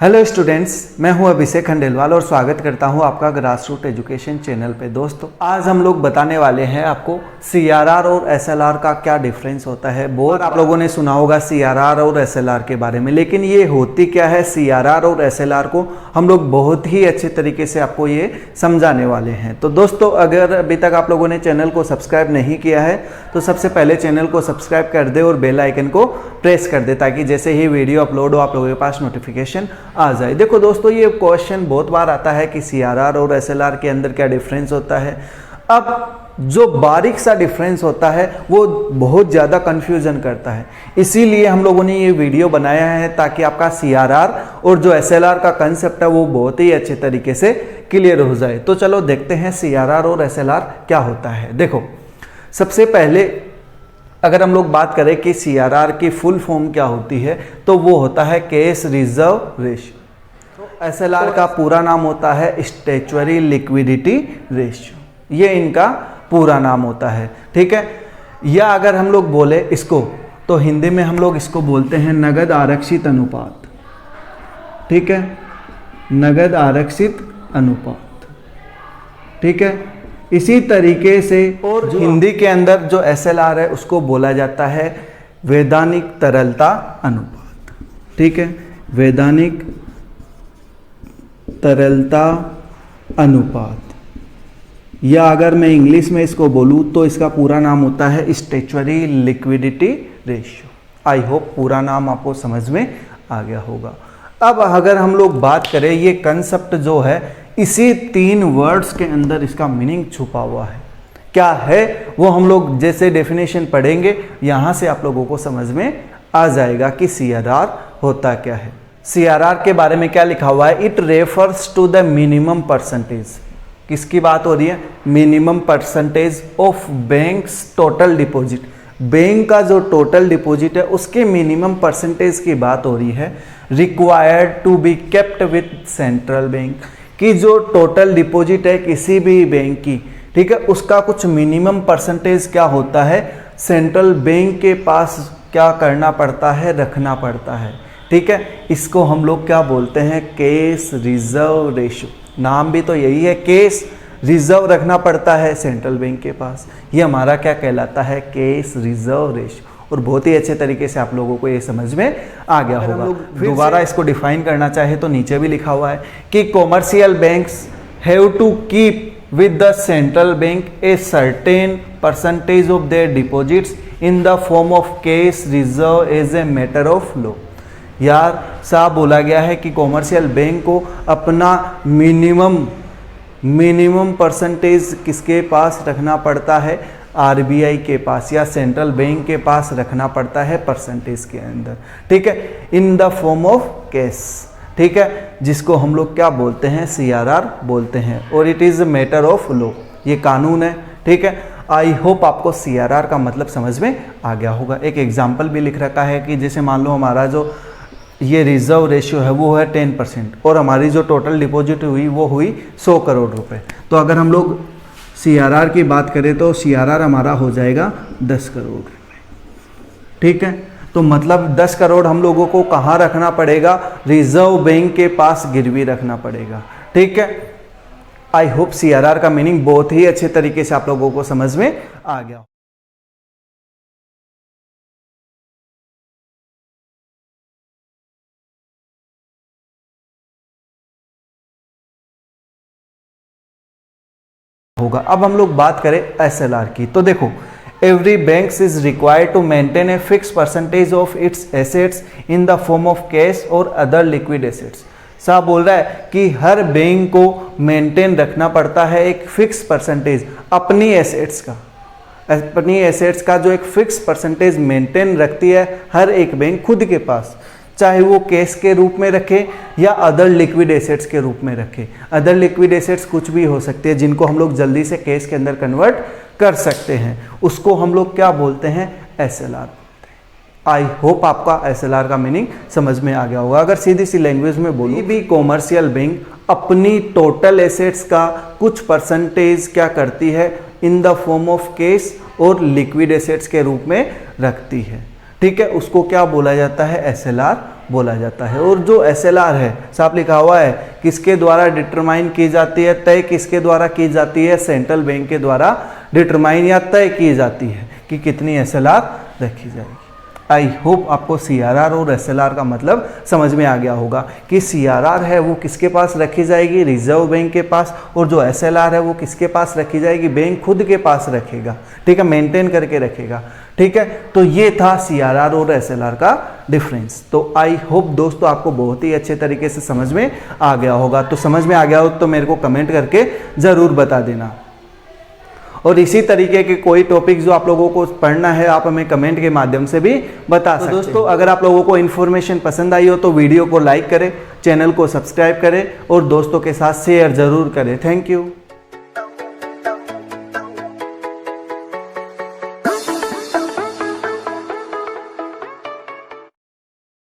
Hello students, मैं हूं अभिषेक खंडेलवाल और स्वागत करता हूं आपका ग्रासरूट एजुकेशन चैनल पे। दोस्तों, आज हम लोग बताने वाले हैं आपको सीआरआर और एसएलआर का क्या डिफरेंस होता है। बहुत आप लोगों ने सुना होगा सीआरआर और एसएलआर के बारे में, लेकिन ये होती क्या है। सीआरआर और एसएलआर को हम लोग बहुत ही अच्छे तरीके से आपको ये समझाने वाले हैं। तो दोस्तों, अगर अभी तक आप लोगों ने चैनल को सब्सक्राइब नहीं किया है तो सबसे पहले चैनल को सब्सक्राइब कर दे और बेल आइकन को प्रेस कर दे, ताकि जैसे ही वीडियो अपलोड हो आप लोगों के पास नोटिफिकेशन आ जाए। देखो दोस्तों, ये क्वेश्चन बहुत बार आता है कि सीआरआर और एसएलआर के अंदर क्या डिफरेंस होता है। अब जो बारीक सा डिफरेंस होता है वो बहुत ज़्यादा कंफ्यूजन करता है, इसीलिए हम लोगों ने ये वीडियो बनाया है ताकि आपका सीआरआर और जो एसएलआर का कंसेप्ट है वो बहुत ही अच्छे तरीके से क्लियर हो जाए। तो चलो देखते हैं सीआरआर और एसएलआर क्या होता है। देखो, सबसे पहले अगर हम लोग बात करें कि सीआरआर की फुल फॉर्म क्या होती है, तो वो होता है कैश रिजर्व रेशियो। तो एसएलआर का पूरा नाम होता है स्टैट्यूटरी लिक्विडिटी रेशियो, ये इनका पूरा नाम होता है। ठीक है, या अगर हम लोग बोले इसको तो हिंदी में हम लोग इसको बोलते हैं नगद आरक्षित अनुपात। ठीक है, नगद आरक्षित अनुपात। ठीक है, इसी तरीके से और हिंदी के अंदर जो एसएलआर है उसको बोला जाता है वैधानिक तरलता अनुपात। ठीक है, वैधानिक तरलता अनुपात, या अगर मैं इंग्लिश में इसको बोलूँ तो इसका पूरा नाम होता है statutory liquidity ratio. I hope पूरा नाम आपको समझ में आ गया होगा। अब अगर हम लोग बात करें, ये कंसेप्ट जो है इसी 3 वर्ड्स के अंदर इसका मीनिंग छुपा हुआ है। क्या है वो हम लोग जैसे डेफिनेशन पढ़ेंगे, यहाँ से आप लोगों को समझ में आ जाएगा कि सीआरआर होता क्या है। सीआरआर के बारे में क्या लिखा हुआ है, it refers to the minimum percentage. किसकी बात हो रही है? Minimum percentage of banks total deposit. Bank का जो टोटल डिपॉजिट है उसके मिनिमम परसेंटेज की बात हो रही है। Required to be kept with central bank, कि जो टोटल डिपॉजिट है किसी भी बैंक की, ठीक है, उसका कुछ मिनिमम परसेंटेज क्या होता है, सेंट्रल बैंक के पास क्या करना पड़ता है, रखना पड़ता है। ठीक है, इसको हम लोग क्या बोलते हैं, कैश रिजर्व रेशियो। नाम भी तो यही है, कैश रिजर्व रखना पड़ता है सेंट्रल बैंक के पास। ये हमारा क्या कहलाता है, कैश रिजर्व रेशियो। और बहुत ही अच्छे तरीके से आप लोगों को ये समझ में आ गया होगा। दोबारा इसको डिफाइन करना चाहे तो नीचे भी लिखा हुआ है कि commercial banks have to keep with the central bank a certain percentage of their deposits in the form of cash reserve as a matter of law. यार साहब, बोला गया है कि कॉमर्शियल बैंक को अपना मिनिमम परसेंटेज किसके पास रखना पड़ता है, आरबीआई के पास या सेंट्रल बैंक के पास रखना पड़ता है परसेंटेज के अंदर। ठीक है, इन द फॉर्म ऑफ कैश। ठीक है, जिसको हम लोग क्या बोलते हैं, सीआरआर बोलते हैं, और it is matter of law, ये कानून है। ठीक है, आई होप आपको सीआरआर का मतलब समझ में आ गया होगा। एक एग्जाम्पल भी लिख रखा है कि जैसे मान लो हमारा जो ये रिजर्व रेशियो है वो है 10% और हमारी जो टोटल डिपॉजिट हुई वो हुई 100 करोड़ रुपए। तो अगर हम लोग सीआरआर की बात करें तो सीआरआर हमारा हो जाएगा 10 करोड़ रुपए। ठीक है, तो मतलब 10 करोड़ हम लोगों को कहाँ रखना पड़ेगा, रिजर्व बैंक के पास गिरवी रखना पड़ेगा। ठीक है, आई होप सीआरआर का मीनिंग बहुत ही अच्छे तरीके से आप लोगों को समझ में आ गया होगा। अब हम लोग बात करें एसएलआर की, तो देखो, every bank is required to maintain a fix percentage of its assets in the form of cash और अदर लिक्विड एसेट्स। साहब बोल रहा है कि हर बैंक को मेंटेन रखना पड़ता है एक फिक्स परसेंटेज अपनी एसेट्स का। अपनी एसेट्स का जो एक फिक्स परसेंटेज मेंटेन रखती है हर एक बैंक खुद के पास, चाहे वो कैश के रूप में रखे या अदर लिक्विड एसेट्स के रूप में रखे। अदर लिक्विड एसेट्स कुछ भी हो सकते हैं जिनको हम लोग जल्दी से कैश के अंदर कन्वर्ट कर सकते हैं, उसको हम लोग क्या बोलते हैं, एसएलआर। आई होप आपका एसएलआर का मीनिंग समझ में आ गया होगा। अगर सीधी सी लैंग्वेज में बोलूँ, भी कॉमर्शियल बैंक अपनी टोटल एसेट्स का कुछ परसेंटेज क्या करती है, इन द फॉर्म ऑफ कैश और लिक्विड एसेट्स के रूप में रखती है। ठीक है, उसको क्या बोला जाता है, एसएलआर बोला जाता है। और जो SLR है, साफ लिखा हुआ है, किसके द्वारा डिटरमाइन की जाती है, तय किसके द्वारा की जाती है, सेंट्रल बैंक के द्वारा डिटरमाइन या तय की जाती है कि कितनी SLR रखी जाएगी। आई होप आपको CRR और SLR का मतलब समझ में आ गया होगा कि CRR है वो किसके पास रखी जाएगी, रिजर्व बैंक के पास, और जो SLR है वो किसके पास रखी जाएगी, बैंक खुद के पास रखेगा, ठीक है, मेंटेन करके रखेगा, ठीक है। तो ये था CRR और SLR का डिफरेंस। तो आई होप दोस्तों आपको बहुत ही अच्छे तरीके से समझ में आ गया होगा। तो समझ में आ गया हो तो मेरे को कमेंट करके ज़रूर बता देना। और इसी तरीके के कोई टॉपिक जो आप लोगों को पढ़ना है, आप हमें कमेंट के माध्यम से भी बता सकते हैं। दोस्तों अगर आप लोगों को इन्फॉर्मेशन पसंद आई हो तो वीडियो को लाइक करें, चैनल को सब्सक्राइब करें और दोस्तों के साथ शेयर ज़रूर करें। Thank you.